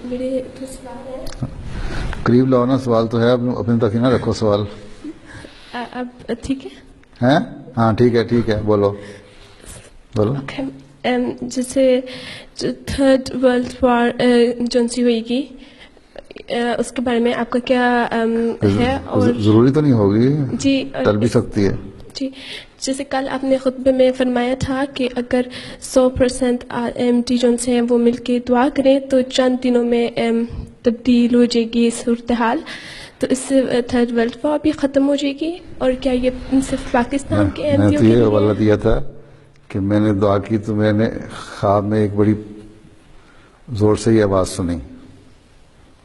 میرے تو سوال ہے. قریب لاؤ نا, سوال تو ہے, اپنے تک ہی نہ رکھو سوال. اب ٹھیک ہے ہیں؟ ہاں ٹھیک ہے, بولو. جیسے تھرڈ ورلڈ وار جو سی ہوئے گی, اس کے بارے میں آپ کا کیا ہے؟ اور ضروری تو نہیں ہوگی, جی ٹل بھی سکتی ہے. جی, جیسے کل آپ نے خطبے میں فرمایا تھا کہ اگر 100% احمدی جو ہیں وہ مل کے دعا کریں تو چند دنوں میں تبدیل ہو جائے گی صورتحال, تو اس سے تھرڈ ورلڈ وار بھی ختم ہو جائے گی. اور کیا یہ صرف پاکستان کے میں احمدیوں تو کے یہ لیے؟ حوالہ دیا تھا کہ میں نے دعا کی تو میں نے خواب میں ایک بڑی زور سے یہ آواز سنی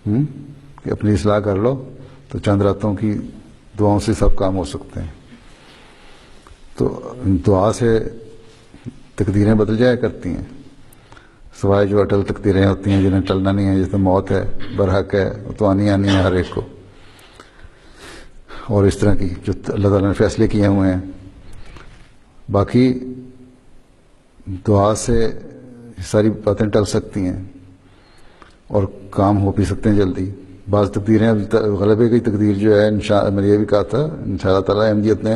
کہ اپنی اصلاح کر لو, تو چند راتوں کی دعاؤں سے سب کام ہو سکتے ہیں. تو دعا سے تقدیریں بدل جایا کرتی ہیں, سوائے جو اٹل تقدیریں ہوتی ہیں جنہیں ٹلنا نہیں ہے, جیسے موت ہے, برحق ہے, وہ تو آنی ہے ہر ایک کو, اور اس طرح کی جو اللہ تعالیٰ نے فیصلے کیے ہوئے ہیں. باقی دعا سے ساری باتیں ٹل سکتی ہیں اور کام ہو بھی سکتے ہیں جلدی. بعض تقدیریں, غلبے کی تقدیر جو ہے میں نے یہ بھی کہا تھا, ان شاء اللہ تعالیٰ احمدیت نے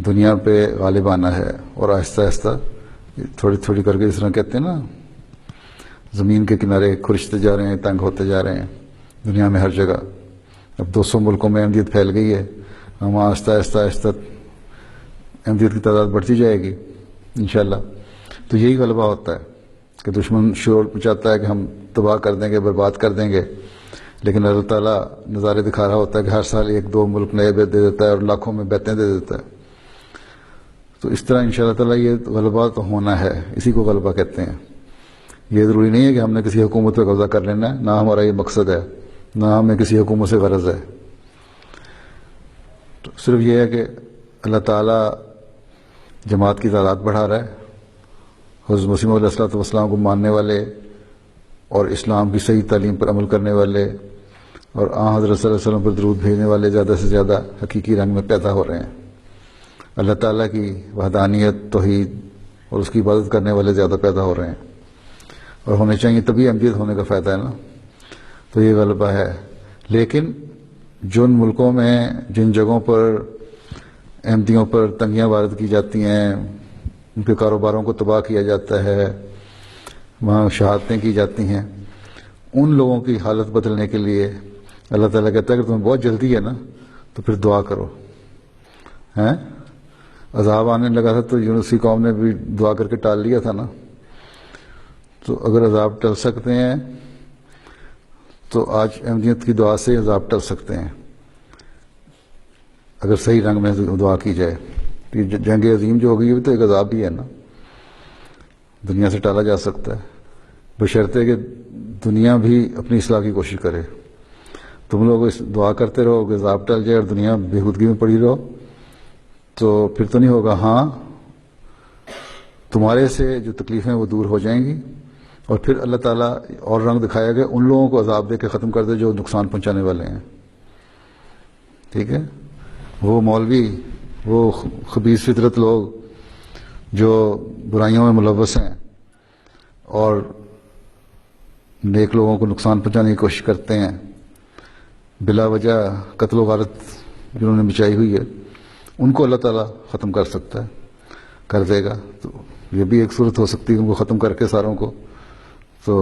دنیا پہ غالب آنا ہے, اور آہستہ آہستہ تھوڑی تھوڑی کر کے, جس طرح کہتے ہیں نا, زمین کے کنارے خرشتے جا رہے ہیں, تنگ ہوتے جا رہے ہیں دنیا میں ہر جگہ. اب 200 ملکوں میں احمدیت پھیل گئی ہے, ہم آہستہ آہستہ آہستہ احمدیت کی تعداد بڑھتی جائے گی انشاءاللہ. تو یہی غلبہ ہوتا ہے کہ دشمن شور چاہتا ہے کہ ہم تباہ کر دیں گے, برباد کر دیں گے, لیکن اللہ تعالیٰ نظارے دکھا رہا ہوتا ہے کہ ہر سال 1-2 ملک نئے دے دیتا ہے اور لاکھوں میں بیتیں دے دیتا ہے. تو اس طرح انشاءاللہ تعالیٰ یہ غلبہ تو ہونا ہے, اسی کو غلبہ کہتے ہیں. یہ ضروری نہیں ہے کہ ہم نے کسی حکومت پہ قبضہ کر لینا ہے, نہ ہمارا یہ مقصد ہے, نہ ہمیں کسی حکومت سے غرض ہے. تو صرف یہ ہے کہ اللہ تعالیٰ جماعت کی تعداد بڑھا رہا ہے. حضرت مسیح علیہ الصلوۃ والسلام کو ماننے والے اور اسلام کی صحیح تعلیم پر عمل کرنے والے اور حضرت صلی اللہ علیہ وسلم پر درود بھیجنے والے زیادہ سے زیادہ حقیقی رنگ میں پیدا ہو رہے ہیں. اللہ تعالیٰ کی وحدانیت, توحید اور اس کی عبادت کرنے والے زیادہ پیدا ہو رہے ہیں, اور ہونے چاہیے, تبھی احمدیت ہونے کا فائدہ ہے نا. تو یہ غلبہ ہے. لیکن جن ملکوں میں, جن جگہوں پر احمدیوں پر تنگیاں وارد کی جاتی ہیں, ان کے کاروباروں کو تباہ کیا جاتا ہے, وہاں شہادتیں کی جاتی ہیں, ان لوگوں کی حالت بدلنے کے لیے اللہ تعالیٰ کہتا ہے کہ تمہیں بہت جلدی ہے نا, تو پھر دعا کرو. ہیں, عذاب آنے لگا تھا تو یونسی قوم نے بھی دعا کر کے ٹال لیا تھا نا. تو اگر عذاب ٹل سکتے ہیں تو آج احمدیت کی دعا سے عذاب ٹل سکتے ہیں, اگر صحیح رنگ میں دعا کی جائے. جنگ عظیم جو ہوگی, یہ بھی تو ایک عذاب بھی ہے نا, دنیا سے ٹالا جا سکتا ہے, بشرطے کہ دنیا بھی اپنی اصلاح کی کوشش کرے. تم لوگ اس دعا کرتے رہو کہ عذاب ٹل جائے اور دنیا بےہودگی میں پڑی رہو, تو پھر تو نہیں ہوگا. ہاں, تمہارے سے جو تکلیفیں وہ دور ہو جائیں گی, اور پھر اللہ تعالیٰ اور رنگ دکھایا گیا, ان لوگوں کو عذاب دے کے ختم کر دے جو نقصان پہنچانے والے ہیں. ٹھیک ہے, وہ مولوی, وہ خبیث فطرت لوگ جو برائیوں میں ملوث ہیں اور نیک لوگوں کو نقصان پہنچانے کی کوشش کرتے ہیں, بلا وجہ قتل و غارت جنہوں نے مچائی ہوئی ہے, ان کو اللہ تعالیٰ ختم کر سکتا ہے, کر دے گا. تو یہ بھی ایک صورت ہو سکتی ہے ان کو ختم کر کے ساروں کو. تو